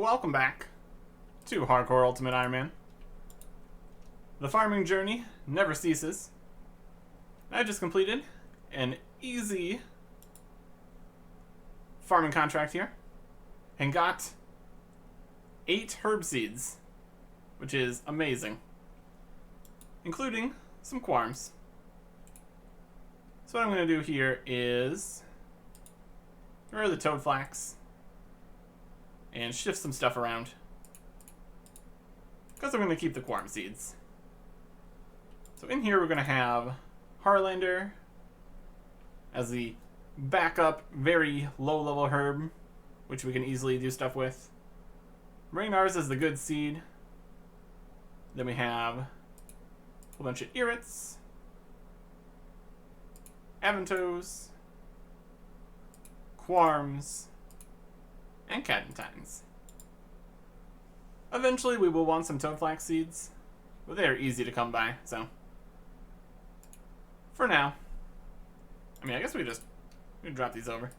welcome back to Hardcore Ultimate Iron Man. The farming journey never ceases. I just completed an easy farming contract here and got 8 herb seeds, which is amazing, including some quarms. So what I'm going to do here is get rid of the toad flax and shift some stuff around, because I'm going to keep the quarm seeds. So in here we're going to have Harlander as the backup, very low level herb, which we can easily do stuff with. Raynar's is the good seed. Then we have a whole bunch of Irrits, Aventos, Quarms, and Cadentines. Eventually we will want some toadflax seeds, but they are easy to come by, so for now, I mean, I guess we just drop these over.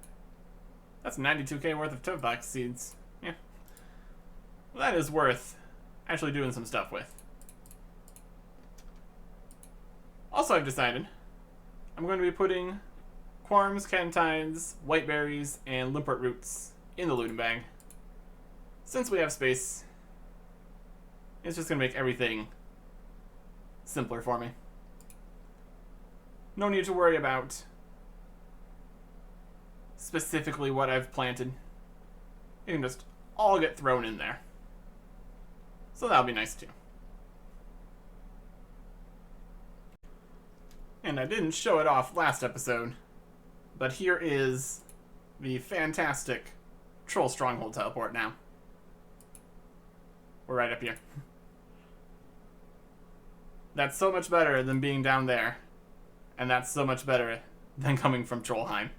That's 92k worth of toadflax seeds. Yeah. Well, that is worth actually doing some stuff with. Also, I've decided I'm going to be putting Quarms, Cadentines, Whiteberries, and Limport roots in the looting bag. Since we have space, it's just going to make everything simpler for me. No need to worry about specifically what I've planted. It can just all get thrown in there. So that'll be nice too. And I didn't show it off last episode, but here is the fantastic Troll Stronghold teleport now. We're right up here. That's so much better than being down there. And that's so much better than coming from Trollheim.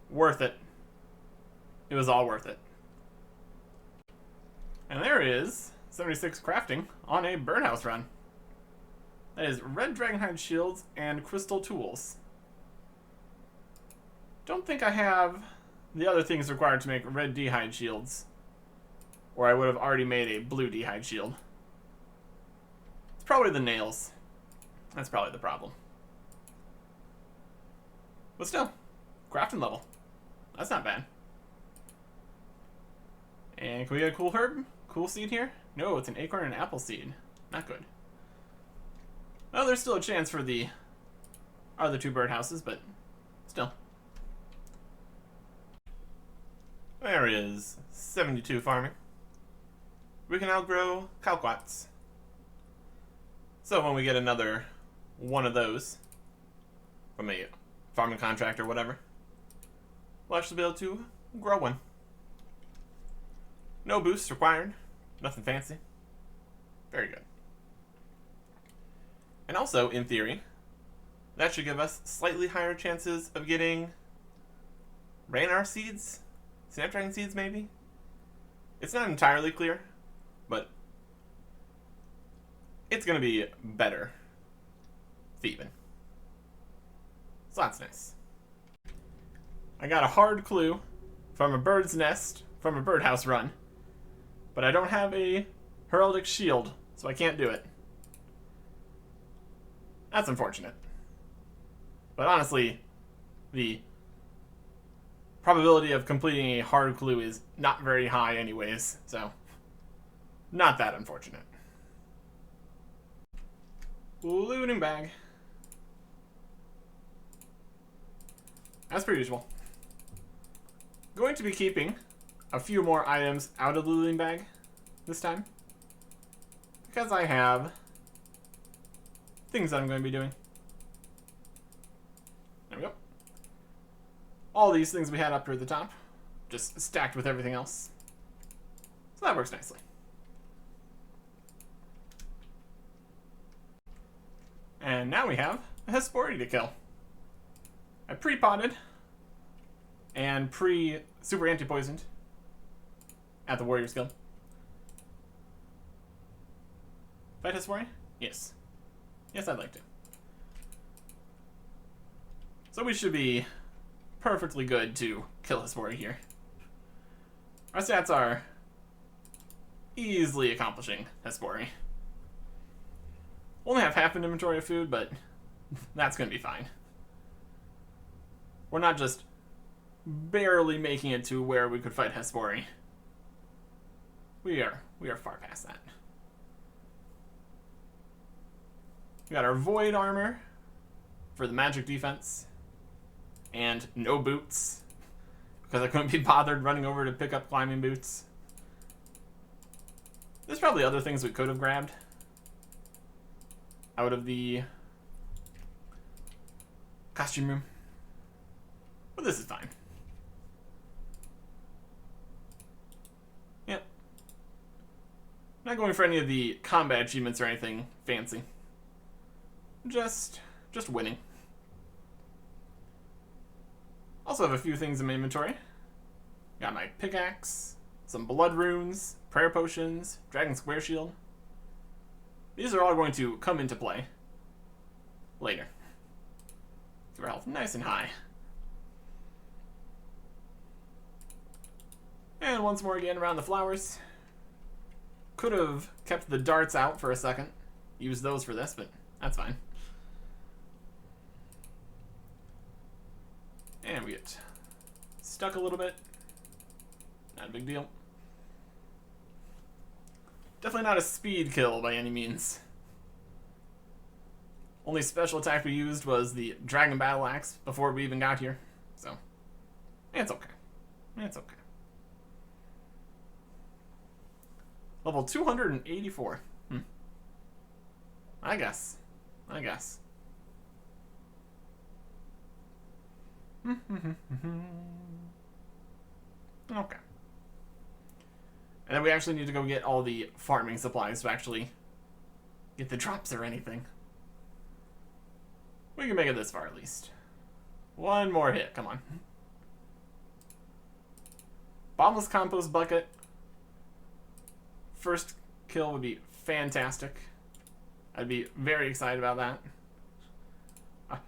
Worth it. It was all worth it. And there is 76 crafting on a birdhouse run. That is red dragonhide shields and crystal tools. Don't think I have the other things required to make red d'hide shields, or I would have already made a blue d'hide shield. It's probably the nails. That's probably the problem. But still, crafting level. That's not bad. And can we get a cool herb? Cool seed here? No, it's an acorn and an apple seed. Not good. Well, there's still a chance for the other 2 birdhouses, but still. There is 72 farming. We can now grow Calquats. So when we get another one of those from a farming contract or whatever, we'll actually be able to grow one. No boosts required. Nothing fancy. Very good. And also, in theory, that should give us slightly higher chances of getting Raynar seeds? Snapdragon seeds, maybe? It's not entirely clear, but it's going to be better thieving. So that's nice. I got a hard clue from a bird's nest from a birdhouse run, but I don't have a heraldic shield, so I can't do it. That's unfortunate. But honestly, the probability of completing a hard clue is not very high anyways, so not that unfortunate. Looting bag. As per usual. Going to be keeping a few more items out of the looting bag this time, because I have things that I'm going to be doing. There we go. All these things we had up here at the top, just stacked with everything else. So that works nicely. And now we have a Hespori to kill. I pre-potted and super anti-poisoned at the Warriors Guild. Fight Hespori? Yes. Yes, I'd like to. So we should be perfectly good to kill Hespori here. Our stats are easily accomplishing Hespori. Only have half an inventory of food, but that's going to be fine. We're not just barely making it to where we could fight Hespori. We are far past that. We got our Void armor for the magic defense. And no boots, because I couldn't be bothered running over to pick up climbing boots. There's probably other things we could have grabbed out of the costume room. But this is fine. Yep. Not going for any of the combat achievements or anything fancy. Just winning. Also have a few things in my inventory. Got my pickaxe, some blood runes, prayer potions, dragon square shield. These are all going to come into play later. Keep our health nice and high. And once more again around the flowers. Could have kept the darts out for a second. Used those for this, but that's fine. And we get stuck a little bit. Not a big deal. Definitely not a speed kill by any means. Only special attack we used was the Dragon Battle Axe before we even got here. So, it's okay. It's okay. Level 284. I guess. Okay. And then we actually need to go get all the farming supplies to actually get the drops or anything. We can make it this far at least. One more hit, come on. Bottomless compost bucket. First kill would be fantastic. I'd be very excited about that.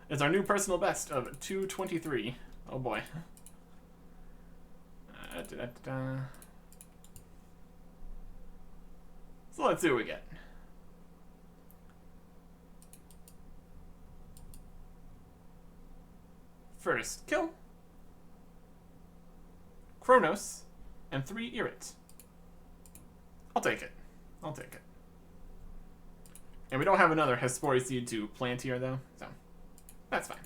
It's our new personal best of 223. Oh boy. So let's see what we get. First kill. Kronos and 3 Irrit. I'll take it. And we don't have another Hespori seed to plant here though, so that's fine.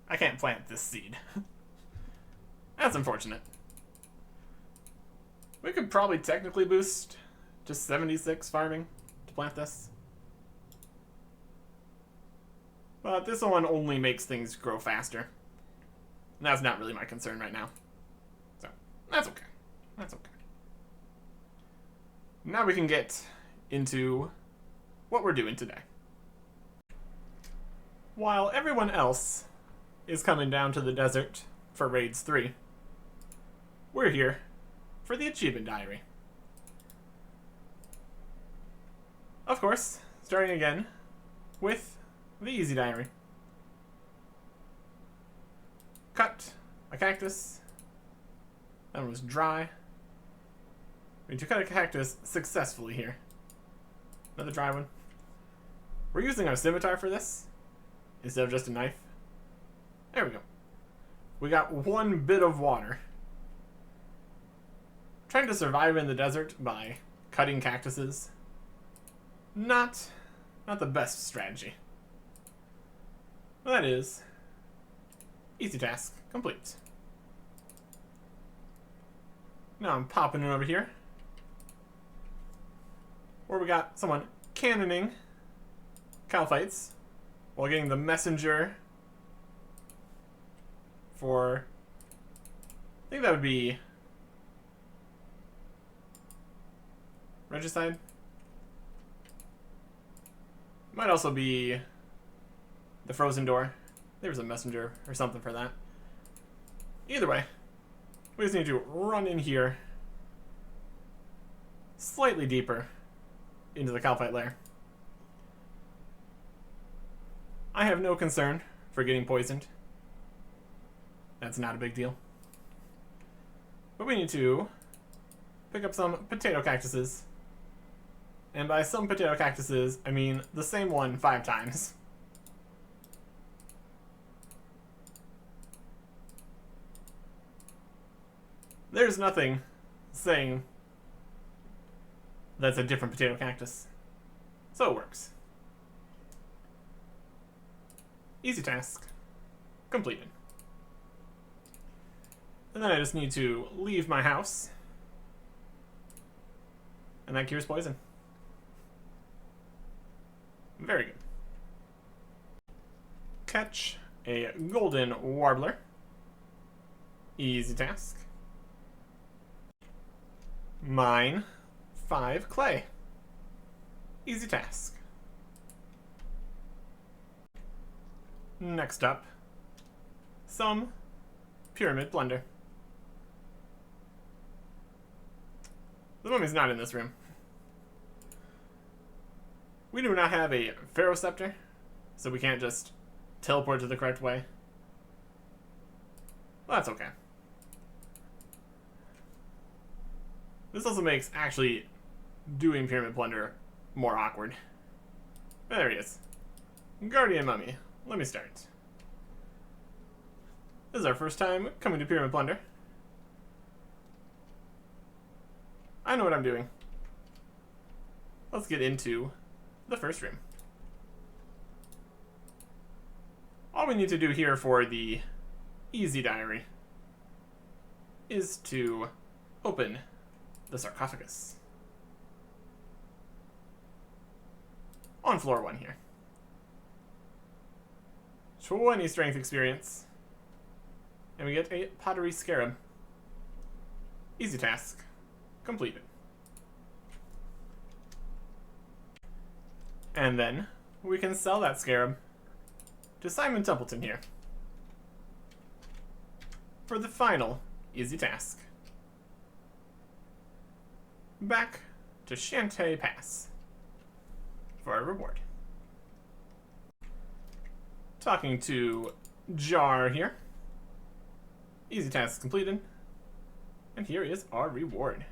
I can't plant this seed. That's unfortunate. We could probably technically boost to 76 farming to plant this. But this one only makes things grow faster. And that's not really my concern right now. So, that's okay. Now we can get into what we're doing today. While everyone else is coming down to the desert for Raids 3, we're here for the Achievement Diary. Of course, starting again with the Easy Diary. Cut a cactus. That one was dry. We need to cut a cactus successfully here. Another dry one. We're using our scimitar for this instead of just a knife. There we go. We got one bit of water. Trying to survive in the desert by cutting cactuses. Not the best strategy. Well, that is easy task complete. Now I'm popping it over here, where we got someone cannoning Calphites while getting the messenger for, I think that would be Regicide. Might also be the Frozen Door. There's a messenger or something for that. Either way, we just need to run in here slightly deeper into the Calphite lair. I have no concern for getting poisoned. That's not a big deal. But we need to pick up some potato cactuses. And by some potato cactuses, I mean the same one 5 times. There's nothing saying that's a different potato cactus. So it works. Easy task. Completed. And then I just need to leave my house. And that cures poison. Very good. Catch a golden warbler. Easy task. Mine 5 clay. Easy task. Next up, some pyramid plunder. The mummy's not in this room. We do not have a pharaoh scepter, so we can't just teleport to the correct way. Well, that's okay. This also makes actually doing pyramid plunder more awkward. There he is. Guardian mummy. Let me start. This is our first time coming to pyramid plunder. I know what I'm doing. Let's get into the first room. All we need to do here for the easy diary is to open the sarcophagus. On floor 1 here. 20 strength experience. And we get a pottery scarab. Easy task. Completed. And then we can sell that scarab to Simon Templeton here for the final easy task. Back to Shantae Pass for our reward. Talking to Jar here. Easy task completed. And here is our reward.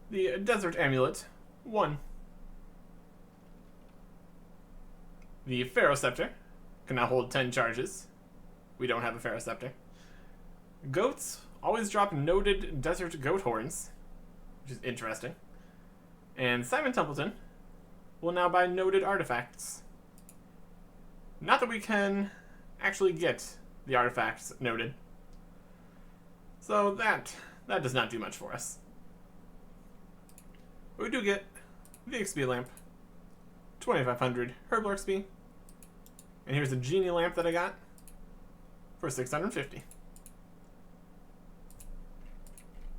The Desert Amulet, 1. The Pharaoh Scepter can now hold 10 charges. We don't have a Pharaoh Scepter. Goats always drop noted desert goat horns, which is interesting. And Simon Templeton will now buy noted artifacts. Not that we can actually get the artifacts noted. So that does not do much for us. But we do get the XP lamp, 2500 Herbal XP, and here's a genie lamp that I got for 650.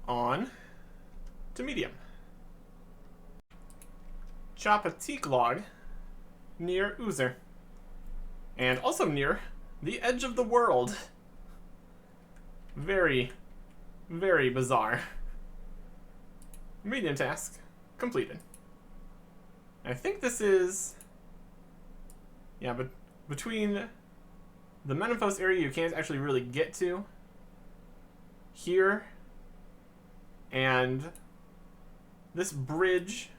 On to medium. Chop a teak log near Oozer, and also near the edge of the world. Very, very bizarre. Medium task completed. I think this is, yeah, but between the Menifos area you can't actually really get to here and this bridge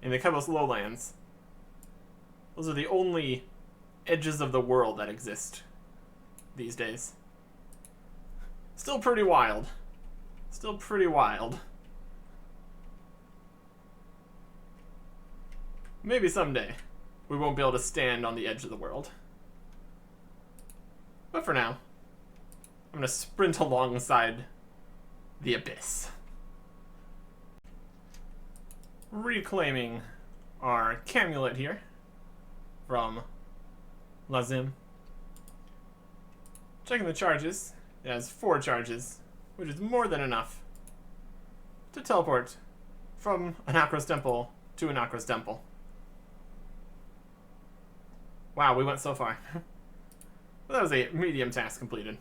in the Kebos lowlands, those are the only edges of the world that exist these days. Still pretty wild. Still pretty wild. Maybe someday we won't be able to stand on the edge of the world. But for now, I'm gonna sprint alongside the abyss. Reclaiming our Camulet here from Lazim. Checking the charges. It has 4 charges, which is more than enough to teleport from Anakros Temple to Anakros Temple. Wow, we went so far. Well, that was a medium task completed.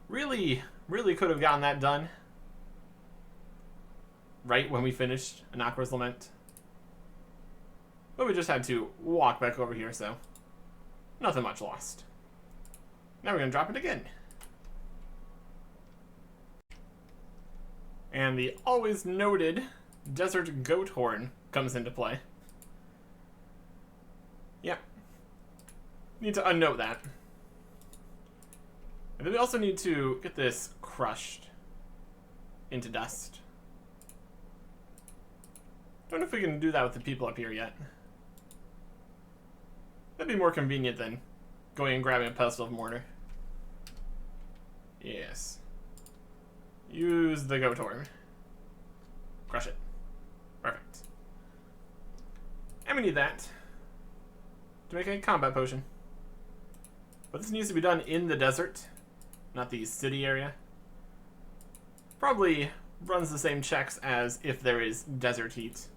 Really could have gotten that done right when we finished Anakros Lament. But we just had to walk back over here, so nothing much lost. Now we're going to drop it again. And the always noted desert goat horn comes into play. Yeah. Need to unnote that. And then we also need to get this crushed into dust. Don't know if we can do that with the people up here yet. That'd be more convenient than going and grabbing a pestle of mortar. Yes. Use the goat horn. Crush it. Perfect. And we need that to make a combat potion. But this needs to be done in the desert, not the city area. Probably runs the same checks as if there is desert heat.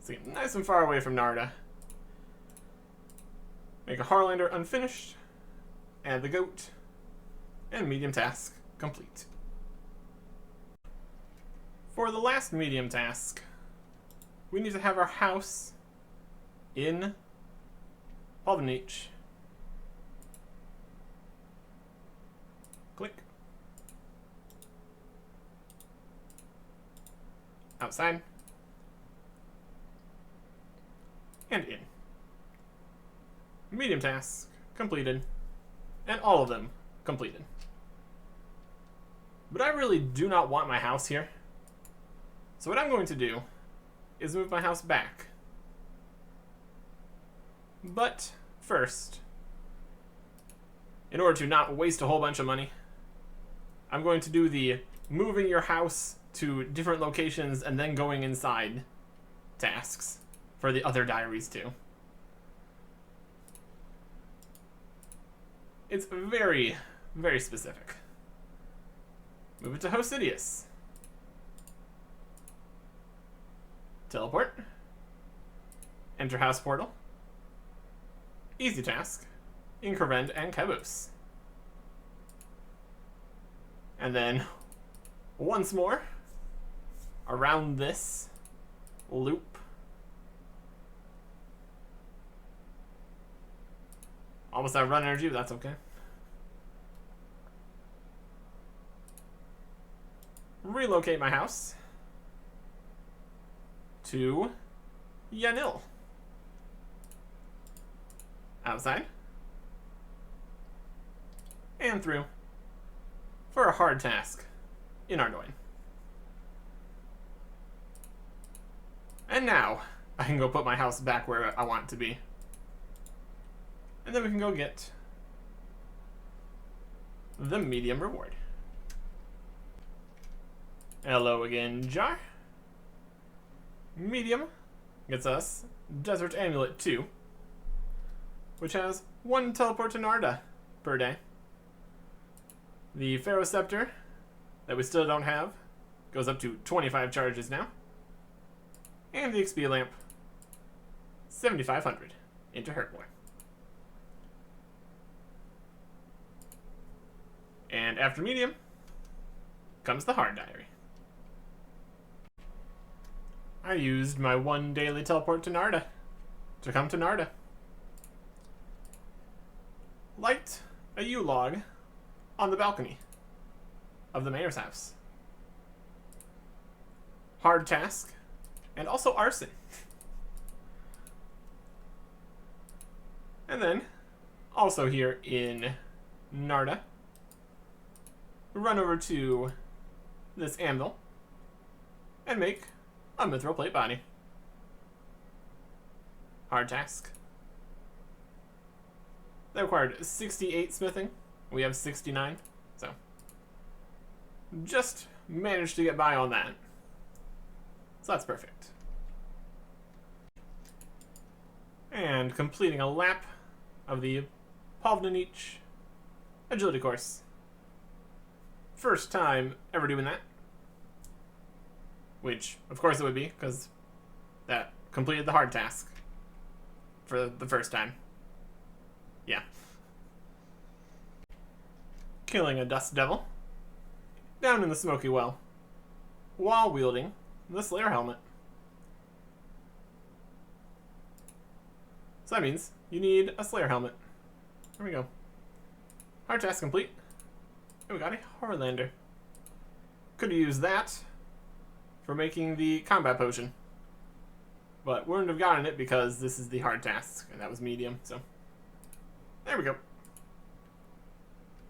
So get nice and far away from Narda. Make a Harlander unfinished. Add the goat. And medium task complete. For the last medium task, we need to have our house in Palvanich. Click. Outside. And in. Medium task completed. And all of them completed. But I really do not want my house here. So what I'm going to do is move my house back. But first, in order to not waste a whole bunch of money, I'm going to do the moving your house to different locations and then going inside tasks for the other diaries too. It's very, very specific. Move it to Hosidius. Teleport. Enter house portal. Easy task. Incorvend and Caboose. And then once more around this loop. Almost out of run energy, but that's okay. Relocate my house to Yanil. Outside. And through for a hard task in Ardoin. And now I can go put my house back where I want it to be. And then we can go get the medium reward. Hello again, Jar. Medium gets us Desert Amulet 2, which has 1 teleport to Narda per day. The Pharaoh Scepter, that we still don't have, goes up to 25 charges now. And the XP lamp, 7,500 into Herboy. And after medium comes the hard diary. I used my 1 daily teleport to Narda to come to Narda. Light a U-log on the balcony of the mayor's house. Hard task, and also arson. And then, also here in Narda, run over to this anvil and make a mithril plate body. Hard task. That required 68 smithing. We have 69, so just managed to get by on that. So that's perfect. And completing a lap of the Palvanich agility course. First time ever doing that. Which, of course it would be, because that completed the hard task for the first time. Yeah. Killing a dust devil down in the smoky well while wielding the Slayer helmet. So that means you need a Slayer helmet. There we go. Hard task complete. And we got a Harlander. Could have used that for making the combat potion. But wouldn't have gotten it because this is the hard task, and that was medium, so. There we go.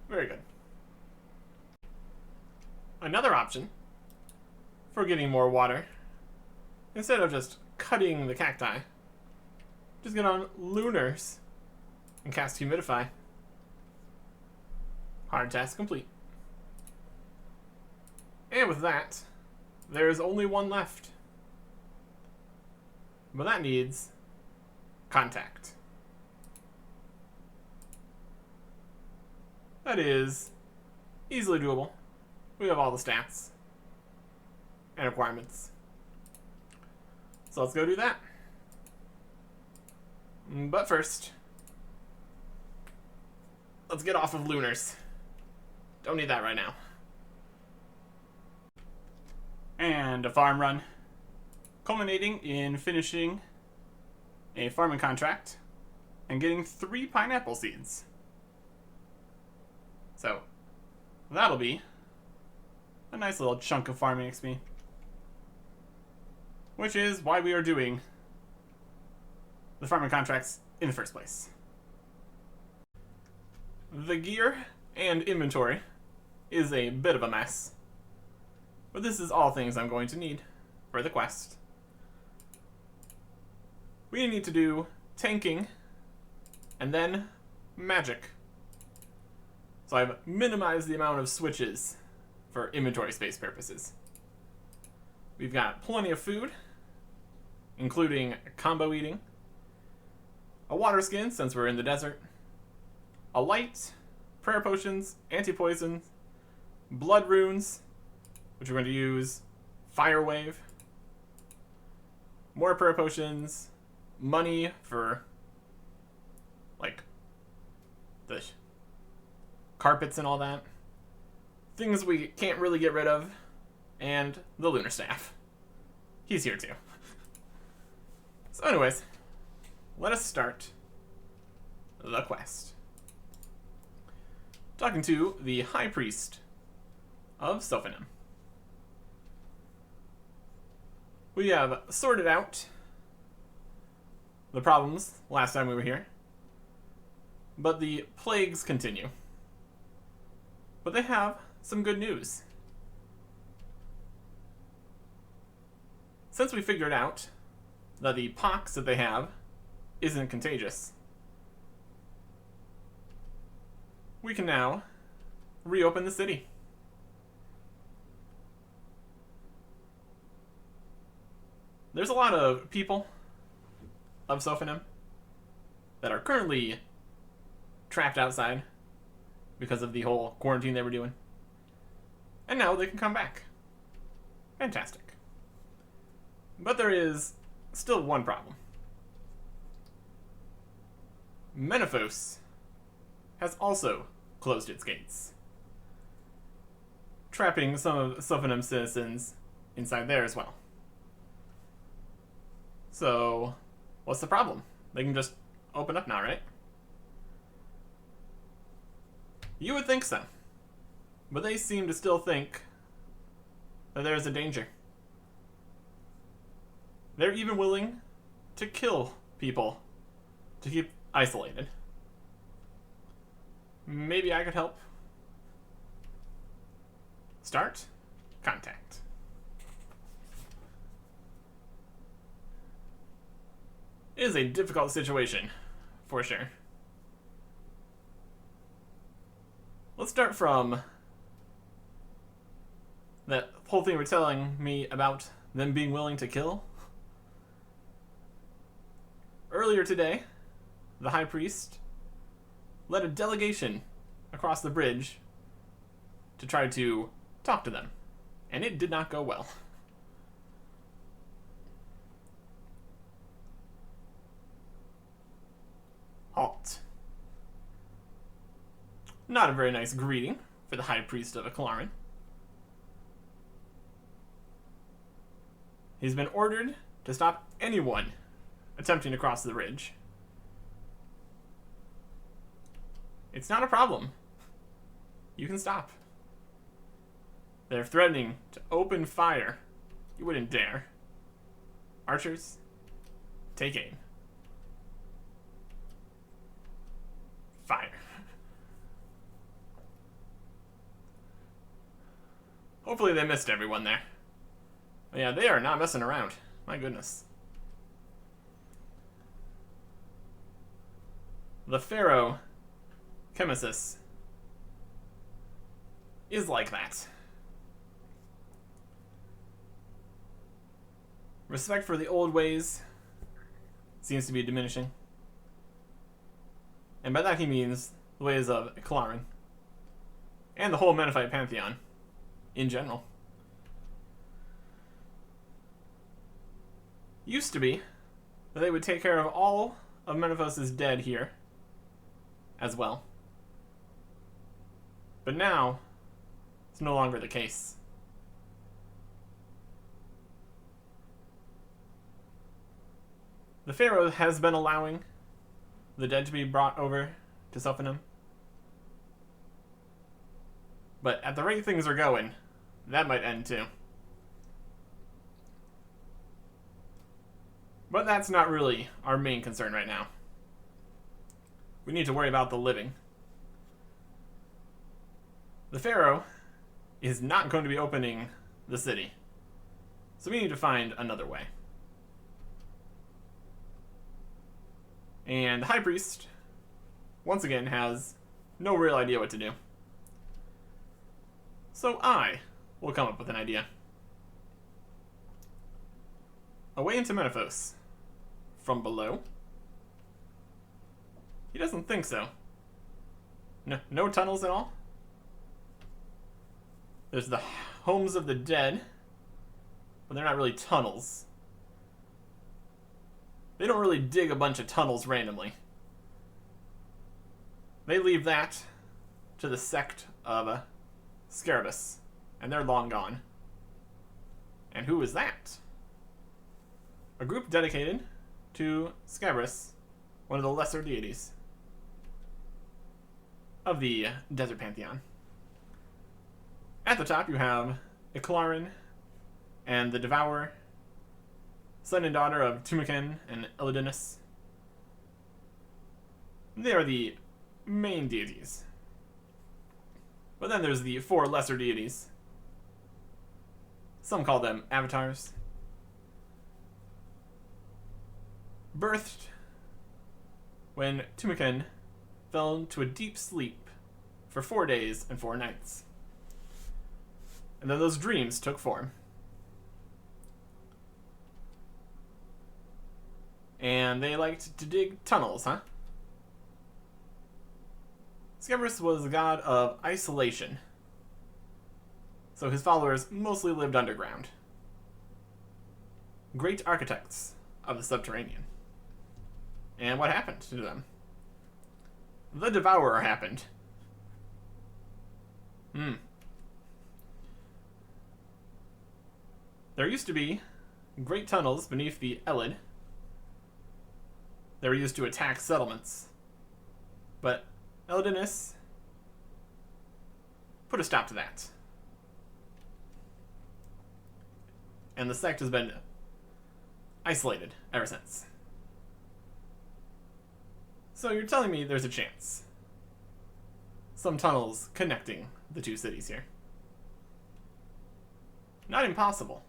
Very good. Another option for getting more water, instead of just cutting the cacti, just get on Lunars and cast Humidify. Hard task complete. And with that, there's only one left. But that needs contact. That is easily doable. We have all the stats and requirements. So let's go do that. But first, let's get off of Lunars. Don't need that right now. And a farm run, culminating in finishing a farming contract and getting 3 pineapple seeds. So, that'll be a nice little chunk of farming XP. Which is why we are doing the farming contracts in the first place. The gear and inventory is a bit of a mess, but this is all things I'm going to need for the quest. We need to do tanking and then magic. So I've minimized the amount of switches for inventory space purposes. We've got plenty of food, including combo eating, a water skin since we're in the desert, a light, prayer potions, anti-poison, blood runes, which we're going to use fire wave, more prayer potions, money for like the carpets and all that, things we can't really get rid of, and the lunar staff. He's here too. So anyways, let us start the quest. Talking to the High Priest of Sophanim. We have sorted out the problems last time we were here, but the plagues continue. But they have some good news. Since we figured out that the pox that they have isn't contagious, we can now reopen the city. There's a lot of people of Sophanim that are currently trapped outside because of the whole quarantine they were doing. And now they can come back. Fantastic. But there is still one problem. Menaphos has also closed its gates, trapping some of Sophanim's citizens inside there as well. So, what's the problem? They can just open up now, right? You would think so. But they seem to still think that there is a danger. They're even willing to kill people to keep isolated. Maybe I could help. Start contact. It is a difficult situation, for sure. Let's start from that whole thing you were telling me about them being willing to kill. Earlier today, the High Priest led a delegation across the bridge to try to talk to them, and it did not go well. Halt. Not a very nice greeting for the High Priest of Akalarin. He's been ordered to stop anyone attempting to cross the ridge. It's not a problem. You can stop. They're threatening to open fire You wouldn't dare. Archers, take aim. Fire. Hopefully they missed everyone there. But yeah, they are not messing around. My goodness. The Pharaoh Chemesis is like that. Respect for the old ways seems to be diminishing. And by that he means the ways of Clarin. And the whole Menethite pantheon in general. Used to be that they would take care of all of Menephos' dead here as well. But now, it's no longer the case. The Pharaoh has been allowing the dead to be brought over to Sophanim. But at the rate things are going, that might end too. But that's not really our main concern right now. We need to worry about the living. The Pharaoh is not going to be opening the city. So we need to find another way. And the High Priest, once again, has no real idea what to do. So I will come up with an idea. A way into Menephos. From below? He doesn't think so. No tunnels at all? There's the homes of the dead, but they're not really tunnels. They don't really dig a bunch of tunnels randomly. They leave that to the sect of Scarabus, and they're long gone. And who is that? A group dedicated to Scarabus, one of the lesser deities of the Desert Pantheon. At the top you have Iclarin and the Devourer, son and daughter of Tumiken and Elidinus. They are the main deities. But then there's the 4 lesser deities. Some call them avatars. Birthed when Tumiken fell into a deep sleep for 4 days and 4 nights. And then those dreams took form. And they liked to dig tunnels, huh? Scarabus was the god of isolation, so his followers mostly lived underground. Great architects of the subterranean. And what happened to them? The Devourer happened. There used to be great tunnels beneath the Elid. They were used to attack settlements. But Elidinus put a stop to that. And the sect has been isolated ever since. So you're telling me there's a chance. Some tunnels connecting the 2 cities here. Not impossible.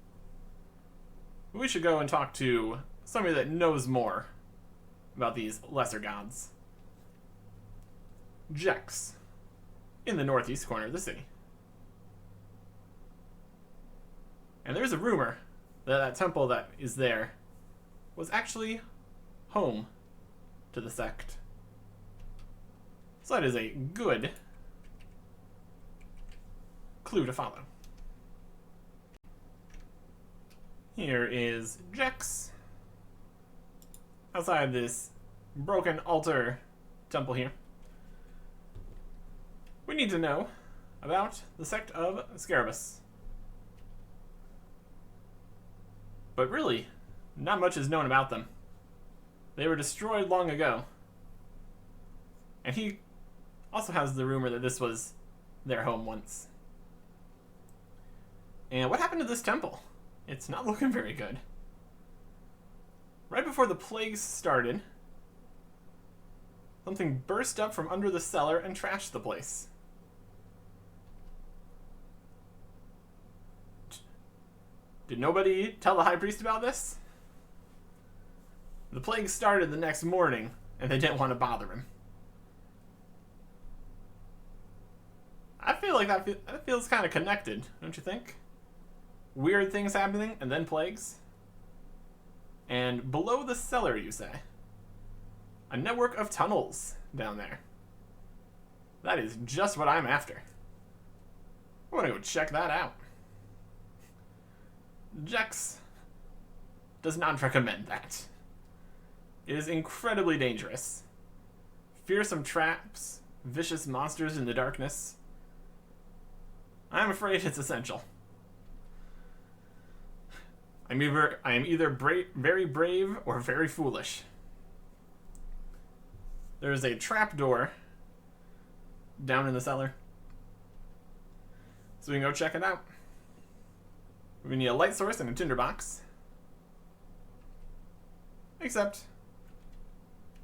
We should go and talk to somebody that knows more about these lesser gods. Jagex, in the northeast corner of the city. And there's a rumor that that temple that is there was actually home to the sect. So that is a good clue to follow. Here is Jagex outside this broken altar temple here. We need to know about the sect of Scarabus. But really, not much is known about them. They were destroyed long ago. And he also has the rumor that this was their home once. And what happened to this temple? It's not looking very good. Right before the plague started, something burst up from under the cellar and trashed the place. Did nobody tell the high priest about this? The plague started the next morning, and they didn't want to bother him. I feel like that feels kind of connected, don't you think? Weird things happening, and then plagues. And below the cellar, you say? A network of tunnels down there. That is just what I'm after. I want to go check that out. Jagex does not recommend that. It is incredibly dangerous. Fearsome traps, vicious monsters in the darkness. I'm afraid it's essential. I am either very brave or very foolish. There is a trapdoor down in the cellar, so we can go check it out. We need a light source and a tinderbox. Except,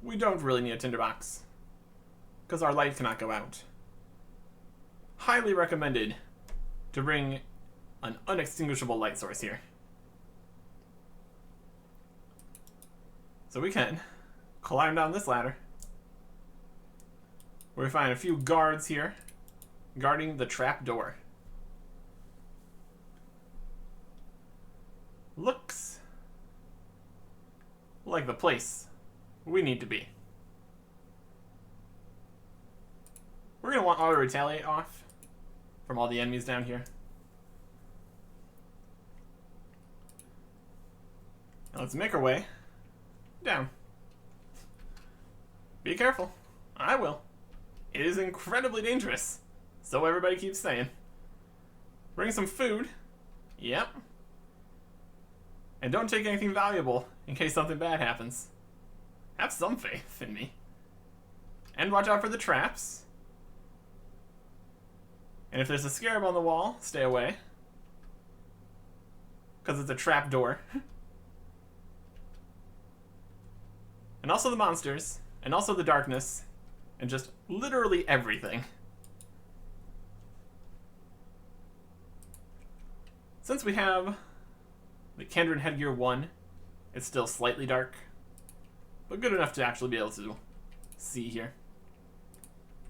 we don't really need a tinderbox, because our light cannot go out. Highly recommended to bring an unextinguishable light source here. So we can climb down this ladder, where we find a few guards here guarding the trap door. Looks like the place we need to be. We're going to want auto retaliate off from all the enemies down here. Now let's make our way down. Be careful. I will. It is incredibly dangerous. So everybody keeps saying. Bring some food. Yep. And don't take anything valuable in case something bad happens. Have some faith in me. And watch out for the traps. And if there's a scarab on the wall, stay away. Because it's a trap door. And also the monsters. And also the darkness. And just literally everything. Since we have the Kandran Headgear 1, it's still slightly dark, but good enough to actually be able to see here.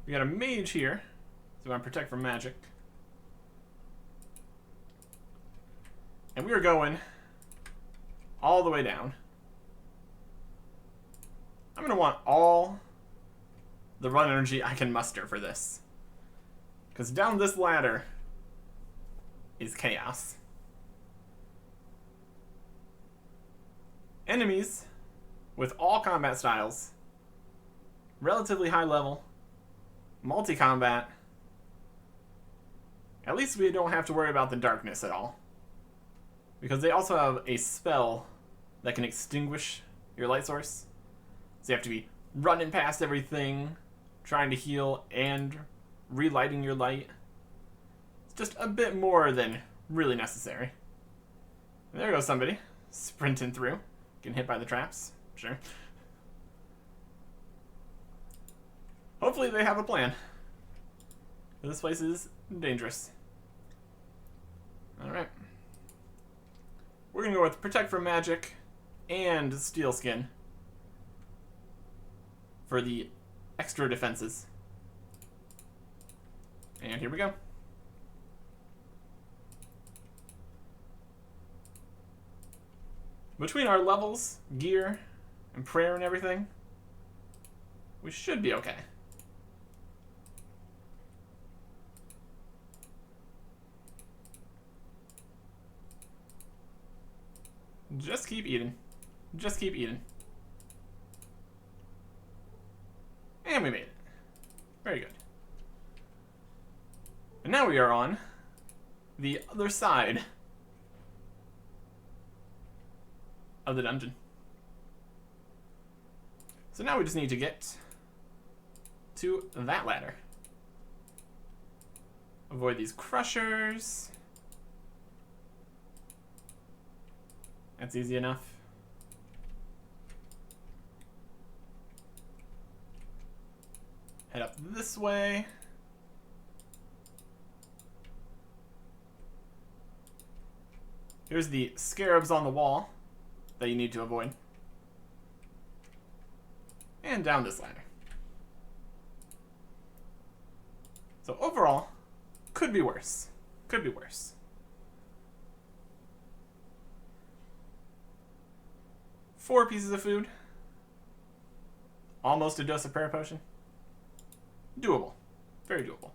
We got a mage here, so we want to protect from magic. And we are going all the way down. I'm going to want all the run energy I can muster for this, because down this ladder is chaos. Enemies with all combat styles, relatively high level, multi-combat. At least we don't have to worry about the darkness at all, because they also have a spell that can extinguish your light source. So you have to be running past everything, trying to heal, and relighting your light. It's just a bit more than really necessary. And there goes somebody sprinting through. Getting hit by the traps, sure. Hopefully they have a plan. This place is dangerous. Alright. We're gonna go with Protect from Magic and Steel Skin for the extra defenses. And here we go. Between our levels, gear, and prayer and everything, we should be okay. Just keep eating. Just keep eating. And we made it. Very good. And now we are on the other side of the dungeon. So now we just need to get to that ladder. Avoid these crushers. That's easy enough. Head up this way. Here's the scarabs on the wall that you need to avoid. And down this ladder. So overall, could be worse. Could be worse. 4 pieces of food. Almost a dose of prayer potion. Doable. Very doable.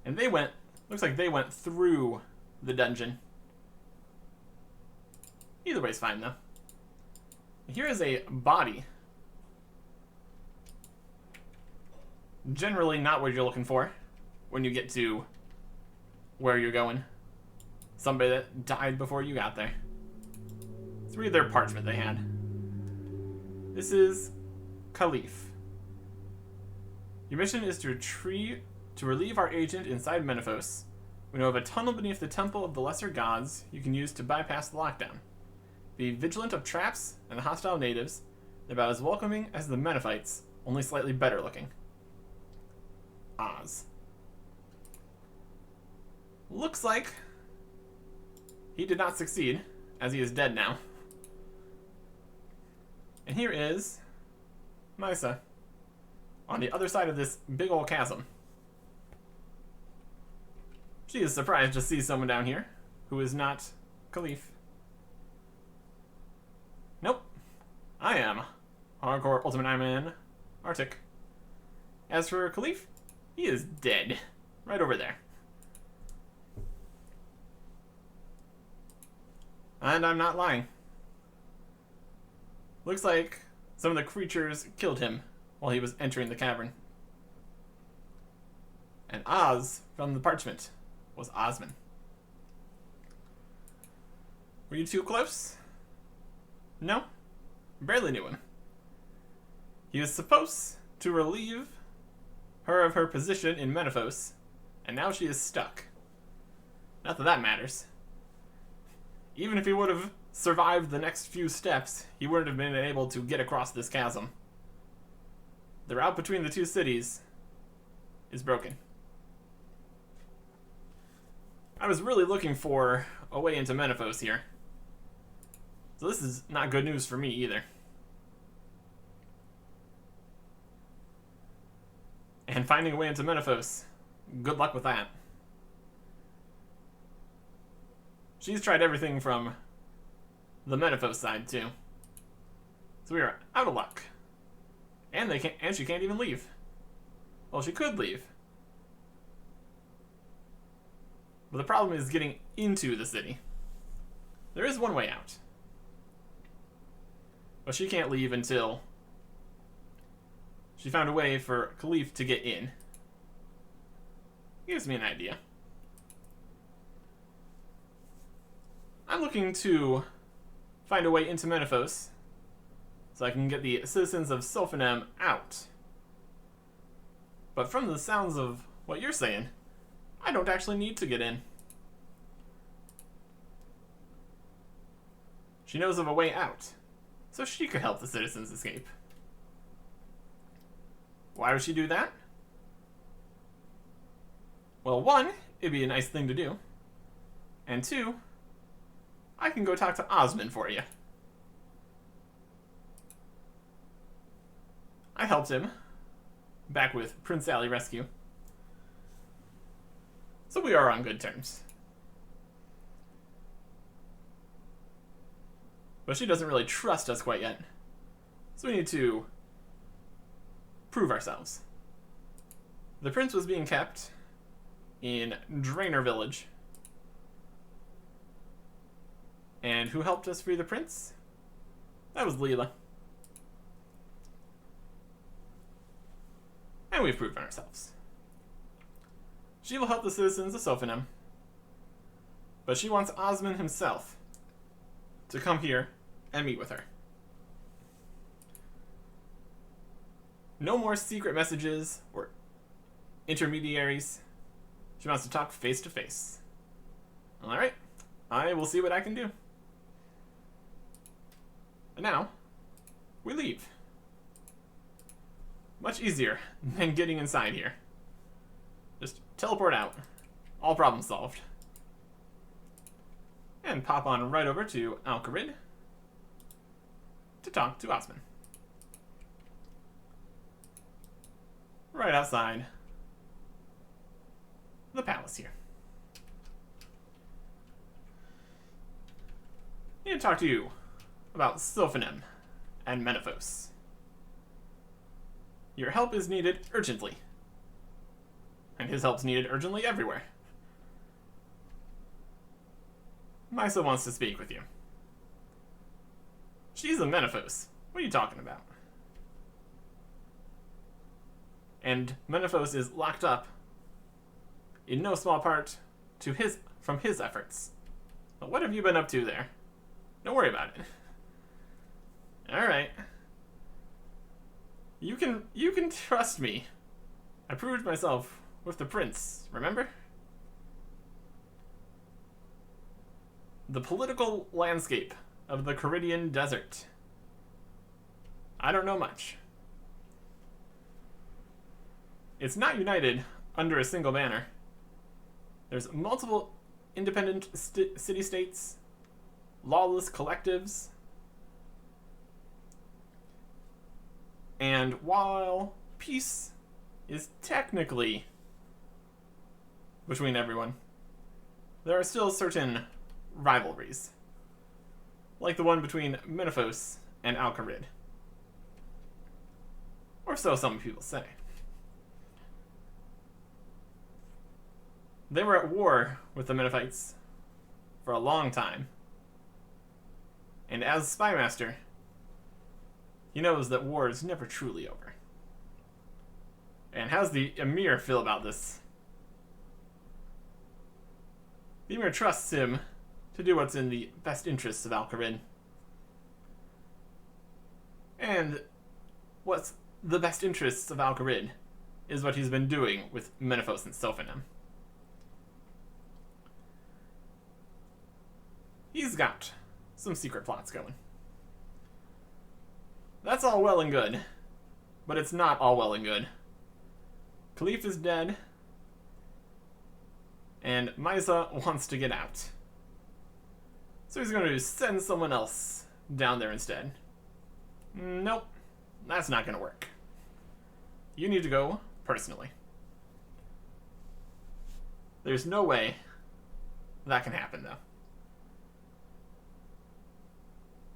And they went, looks like they went through the dungeon. Either way's fine though. Here is a body. Generally not what you're looking for when you get to where you're going. Somebody that died before you got there. Let's read their parchment they had. This is Caliph. Your mission is to relieve our agent inside Menefos. We know of a tunnel beneath the Temple of the Lesser Gods you can use to bypass the lockdown. Be vigilant of traps and the hostile natives. They're about as welcoming as the Menephites, only slightly better looking. Oz. Looks like he did not succeed, as he is dead now. And here is Misa, on the other side of this big old chasm. She is surprised to see someone down here who is not Caliph. Nope. I am Hardcore Ultimate Iron Man Arctic. As for Caliph, he is dead. Right over there. And I'm not lying. Looks like some of the creatures killed him while he was entering the cavern. And Oz from the parchment was Osman. Were you too close? No, barely knew him. He was supposed to relieve her of her position in Menefos, and now she is stuck. Not that that matters. Even if he would have survived the next few steps, he wouldn't have been able to get across this chasm. The route between the two cities is broken. I was really looking for a way into Menefos here. So this is not good news for me either. And finding a way into Menefos, good luck with that. She's tried everything from the Menefos side too. So we are out of luck. And she can't even leave. Well, she could leave. But the problem is getting into the city. There is one way out. But she can't leave until she found a way for Caliph to get in. Gives me an idea. I'm looking to find a way into Menefos so I can get the citizens of Sophonem out. But from the sounds of what you're saying, I don't actually need to get in. She knows of a way out, so she could help the citizens escape. Why would she do that? Well, 1, it'd be a nice thing to do. And 2, I can go talk to Osman for you. I helped him back with Prince Alley Rescue. So we are on good terms. But she doesn't really trust us quite yet. So we need to prove ourselves. The prince was being kept in Draenor Village. And who helped us free the prince? That was Leela. And we've proven ourselves. She will help the citizens of Sophonem. But she wants Osman himself to come here and meet with her. No more secret messages or intermediaries. She wants to talk face to face. Alright, I will see what I can do. And now, we leave. Much easier than getting inside here. Just teleport out. All problems solved. And pop on right over to Alcarid to talk to Osman. Right outside the palace here. I need to talk to you about Sophanem and Menaphos. Your help is needed urgently. And his help's needed urgently everywhere. Mysa wants to speak with you. She's a Menaphos. What are you talking about? And Menaphos is locked up, in no small part, from his efforts. But what have you been up to there? Don't worry about it. Alright. You can trust me. I proved myself with the prince, remember? The political landscape of the Caridian Desert. I don't know much. It's not united under a single banner. There's multiple independent city-states, lawless collectives, and while peace is technically between everyone, there are still certain rivalries, like the one between Menaphos and Alcarid. Or so some people say. They were at war with the Menaphites for a long time. And as Spymaster, he knows that war is never truly over. And how's the Emir feel about this? The Emir trusts him to do what's in the best interests of Alcarid. And what's the best interests of Alcarid is what he's been doing with Menaphos and Sophanem. He's got some secret plots going. That's all well and good, but it's not all well and good. Khalif is dead, and Mysa wants to get out. So he's going to send someone else down there instead. Nope, that's not going to work. You need to go personally. There's no way that can happen, though.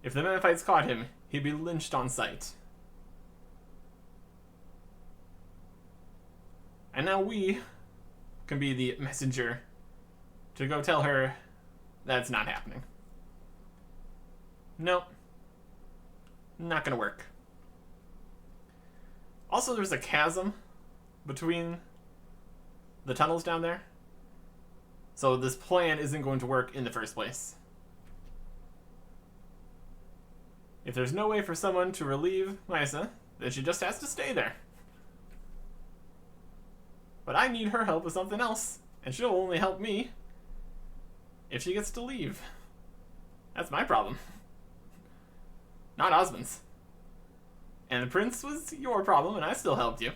If the Menaphites caught him, he'd be lynched on sight. And now we can be the messenger to go tell her that it's not happening. Nope. Not gonna work. Also, there's a chasm between the tunnels down there. So this plan isn't going to work in the first place. If there's no way for someone to relieve Mysa, then she just has to stay there. But I need her help with something else, and she'll only help me if she gets to leave. That's my problem. Not Osmond's. And the prince was your problem, and I still helped you.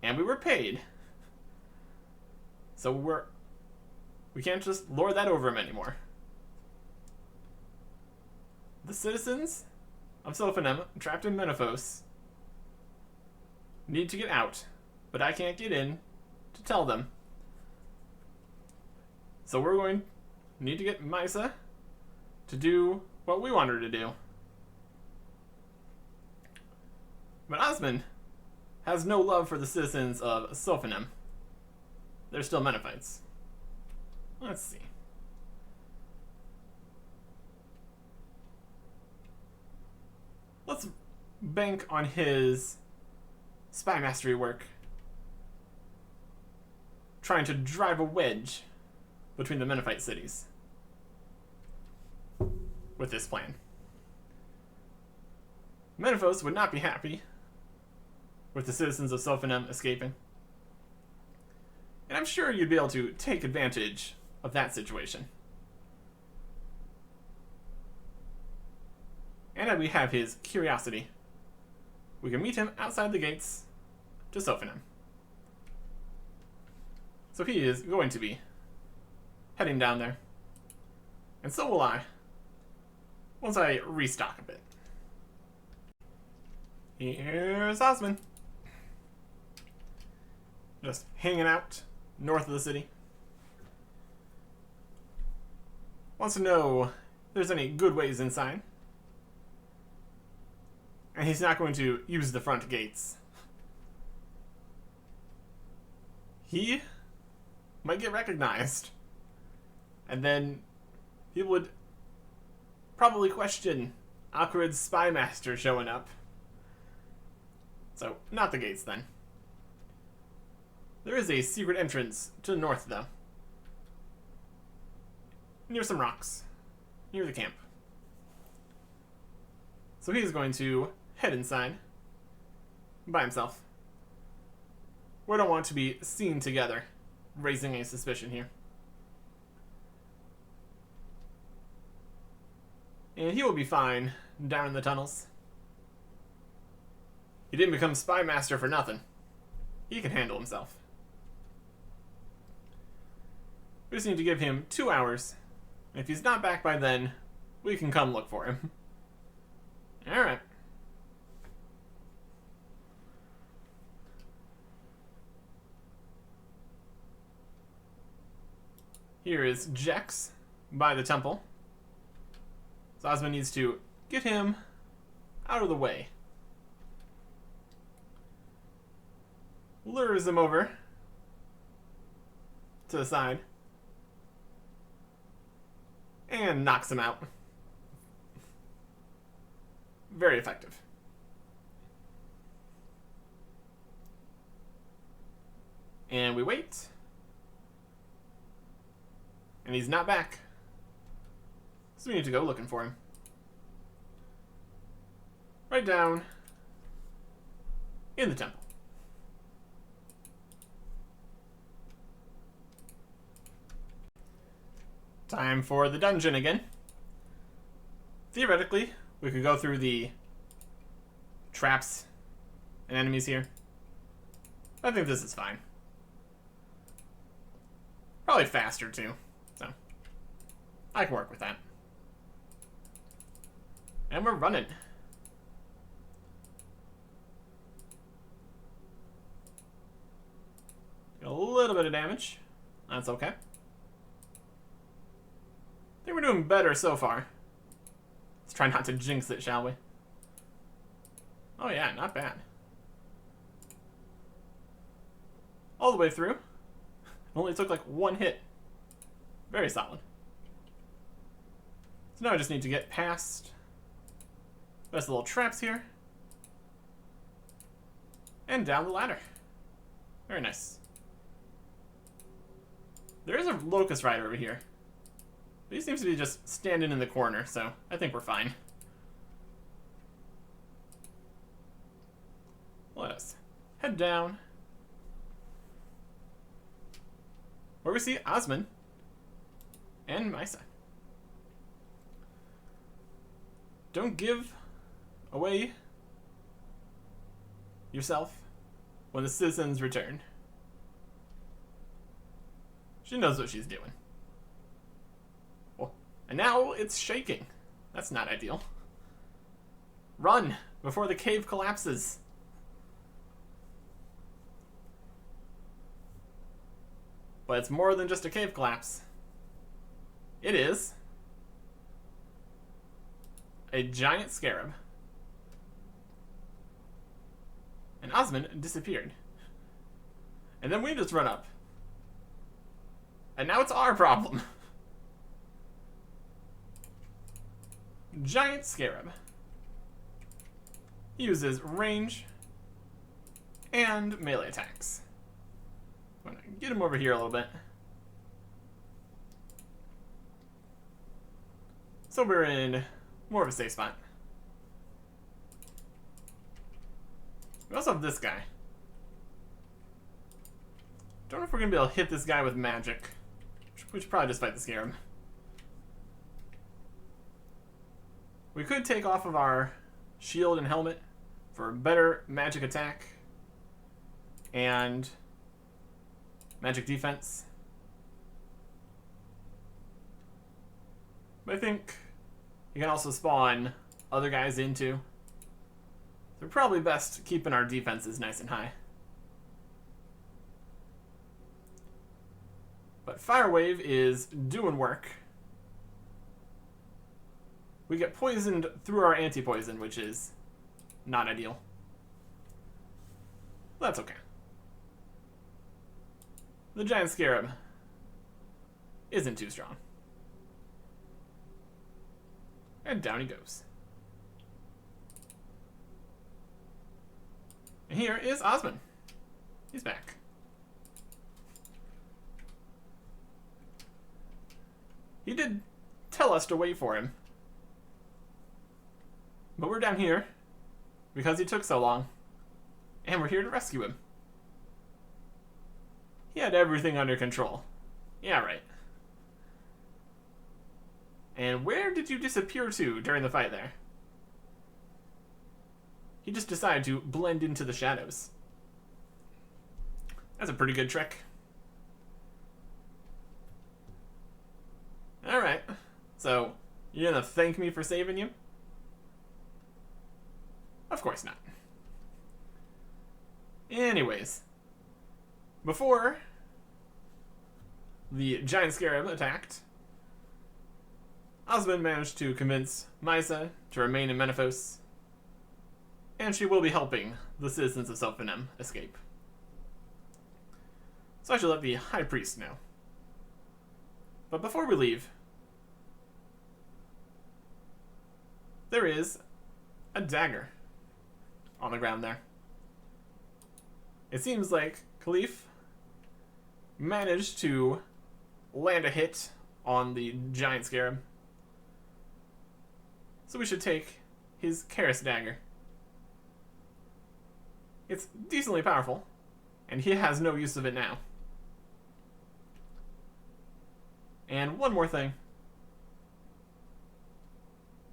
And we were paid. So we can't just lord that over him anymore. The citizens of Sophanem, trapped in Menaphos, need to get out, but I can't get in to tell them. So we're going to need to get Mysa to do what we want her to do. But Osmond has no love for the citizens of Sophanem. They're still Menaphites. Let's see. Let's bank on his spy mastery work, trying to drive a wedge between the Menaphite cities with this plan. Menaphos would not be happy with the citizens of Sophanem escaping, and I'm sure you'd be able to take advantage of that situation. And we have his curiosity. We can meet him outside the gates to soften him. So he is going to be heading down there. And so will I, once I restock a bit. Here's Osman. Just hanging out north of the city. Wants to know if there's any good ways inside. And he's not going to use the front gates. He might get recognized. And then people would probably question Awkward's spy master showing up. So, not the gates then. There is a secret entrance to the north, though. Near some rocks. Near the camp. So he's going to head inside. By himself. We don't want to be seen together. Raising a suspicion here. And he will be fine down in the tunnels. He didn't become spy master for nothing. He can handle himself. We just need to give him 2 hours. And if he's not back by then, we can come look for him. Alright. Here is Jagex by the temple. So Osman needs to get him out of the way. Lures him over to the side. And knocks him out. Very effective. And we wait. And he's not back. So we need to go looking for him. Right down in the temple. Time for the dungeon again. Theoretically, we could go through the traps and enemies here. I think this is fine. Probably faster too, so I can work with that. And we're running. Got a little bit of damage. That's okay. I think we're doing better so far. Let's try not to jinx it, shall we? Oh yeah, not bad. All the way through. Only took like 1 hit. Very solid. So now I just need to get past there's little traps here. And down the ladder. Very nice. There is a locust rider over here. But he seems to be just standing in the corner, so I think we're fine. Let us head down. Where we see Osman and Misa. Don't give away yourself when the citizens return. She knows what she's doing. Well, and now it's shaking. That's not ideal. Run before the cave collapses. But it's more than just a cave collapse. It is a giant scarab. And Osman disappeared. And then we just run up. And now it's our problem. Giant scarab. He uses range and melee attacks. I'm gonna get him over here a little bit. So we're in more of a safe spot. We also have this guy. Don't know if we're gonna be able to hit this guy with magic. We should probably just fight the scarab. We could take off of our shield and helmet for better magic attack and magic defense. But I think you can also spawn other guys in too. So we're probably best keeping our defenses nice and high. But Fire Wave is doing work. We get poisoned through our anti-poison, which is not ideal. That's okay. The Giant Scarab isn't too strong. And down he goes. And here is Osmond. He's back. He did tell us to wait for him. But we're down here because he took so long. And we're here to rescue him. He had everything under control. Yeah, right. And where did you disappear to during the fight there? He just decided to blend into the shadows. That's a pretty good trick. Alright. So, you're gonna thank me for saving you? Of course not. Anyways. Before the Giant Scarab attacked, Osmond managed to convince Mysa to remain in Menaphos, and she will be helping the citizens of Sophonem escape. So I should let the High Priest know. But before we leave, there is a dagger on the ground there. It seems like Khalif managed to land a hit on the Giant Scarab. So we should take his Karis dagger. It's decently powerful, and he has no use of it now. And one more thing.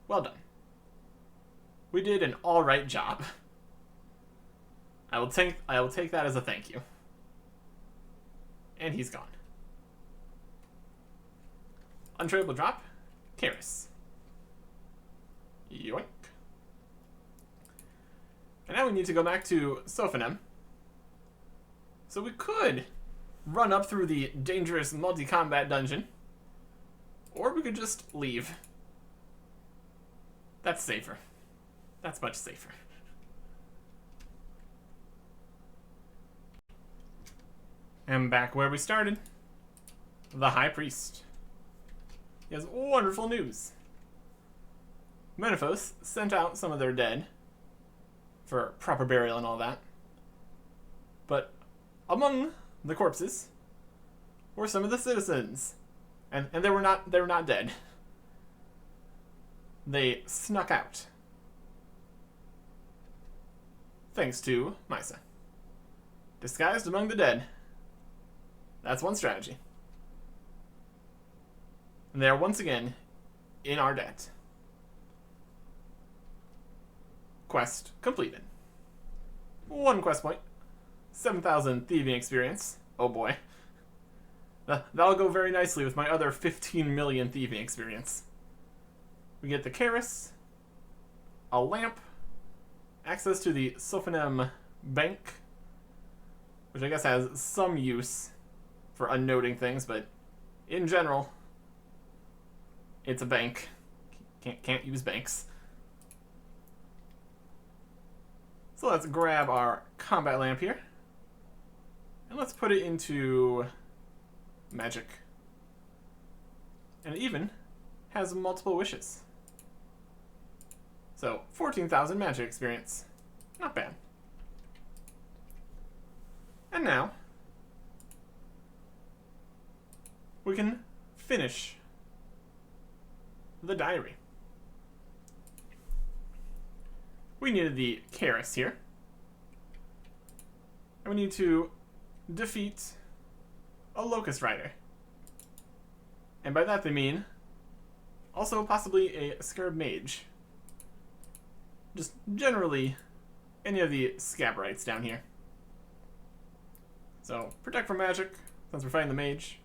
Well done. We did an alright job. I will take that as a thank you. And he's gone. Untradeable drop, Karis. Yoink. And now we need to go back to Sophonem. So we could run up through the dangerous multi-combat dungeon. Or we could just leave. That's safer. That's much safer. And back where we started. The High Priest. He has wonderful news. Menaphos sent out some of their dead for proper burial and all that. But among the corpses were some of the citizens. And they were not dead. They snuck out. Thanks to Mysa. Disguised among the dead. That's one strategy. And they are once again in our debt. Quest completed. 1 quest point. 7,000 thieving experience. Oh boy. That'll go very nicely with my other 15 million thieving experience. We get the Karis, a lamp, access to the Sophonem Bank, which I guess has some use for unnoting things, but in general, it's a bank. Can't use banks. So let's grab our combat lamp here, and let's put it into magic. And it even has multiple wishes. So 14,000 magic experience. Not bad. And now we can finish the diary. We needed the Karis here. And we need to defeat a Locust Rider. And by that they mean also possibly a Scarab Mage. just generally any of the Scabbrites down here. So, protect from magic, since we're fighting the mage.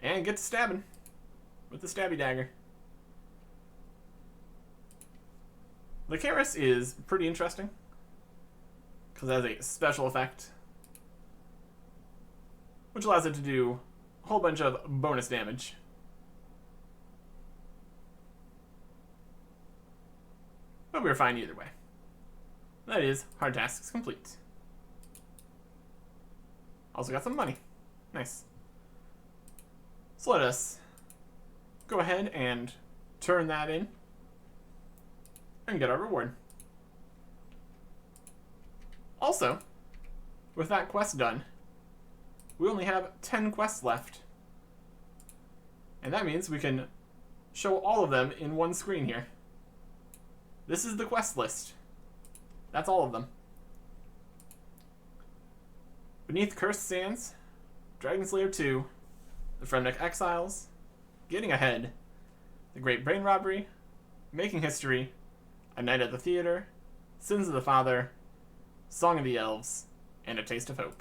And get to stabbing with the stabby dagger. The Karis is pretty interesting, because it has a special effect, which allows it to do a whole bunch of bonus damage. But we were fine either way. That is, hard tasks complete. Also got some money. Nice. So let us go ahead and turn that in and get our reward. Also, with that quest done, we only have 10 quests left. And that means we can show all of them in one screen here. This is the quest list. That's all of them. Beneath Cursed Sands, Dragonslayer 2, the Fremnik Exiles, Getting Ahead, The Great Brain Robbery, Making History, A Night at the Theater, Sins of the Father, Song of the Elves, and A Taste of Hope.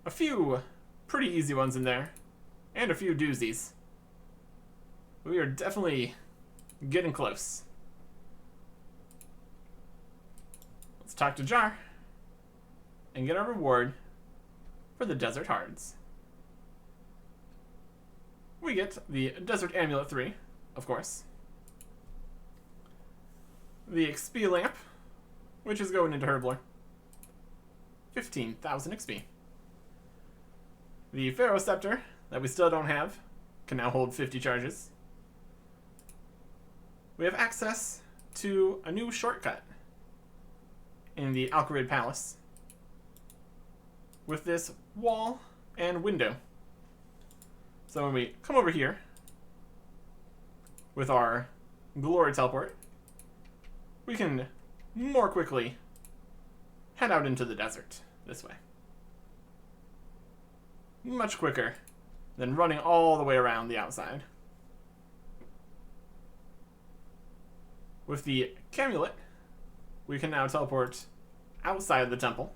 A few pretty easy ones in there, and a few doozies. We are definitely getting close. Let's talk to Jar and get our reward for the Desert Hards. We get the Desert Amulet 3, of course. The XP Lamp, which is going into Herblore. 15,000 XP. The Pharaoh Scepter, that we still don't have, can now hold 50 charges. We have access to a new shortcut in the Alcarid Palace with this wall and window. So when we come over here with our Glory Teleport, we can more quickly head out into the desert this way. Much quicker than running all the way around the outside. With the Camulet, we can now teleport outside the temple.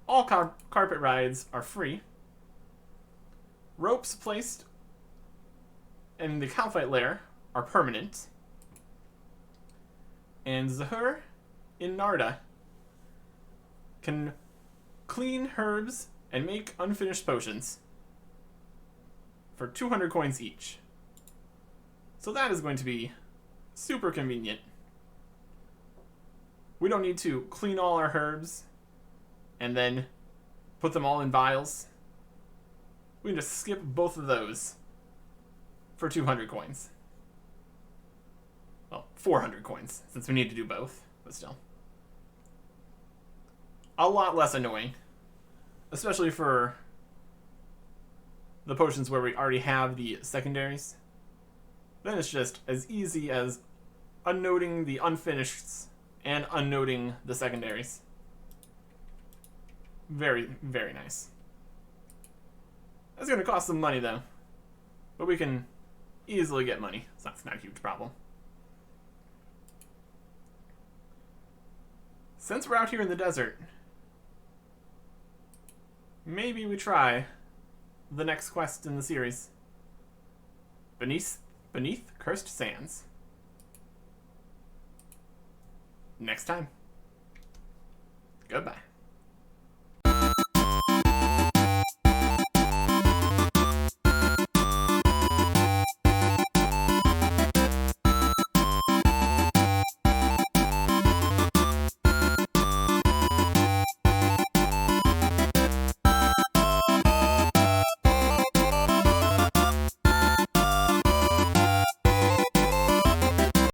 All carpet rides are free. Ropes placed in the Calphite lair are permanent. And Zahur in Narda can clean herbs and make unfinished potions for 200 coins each. So that is going to be super convenient. We don't need to clean all our herbs and then put them all in vials. We can just skip both of those for 200 coins. Well, 400 coins, since we need to do both, but still. A lot less annoying. Especially for the potions where we already have the secondaries. Then it's just as easy as unnoting the unfinisheds and unnoting the secondaries. Very, very nice. That's going to cost some money though. But we can easily get money, so that's not a huge problem. Since we're out here in the desert, maybe we try the next quest in the series. Beneath Cursed Sands. Next time.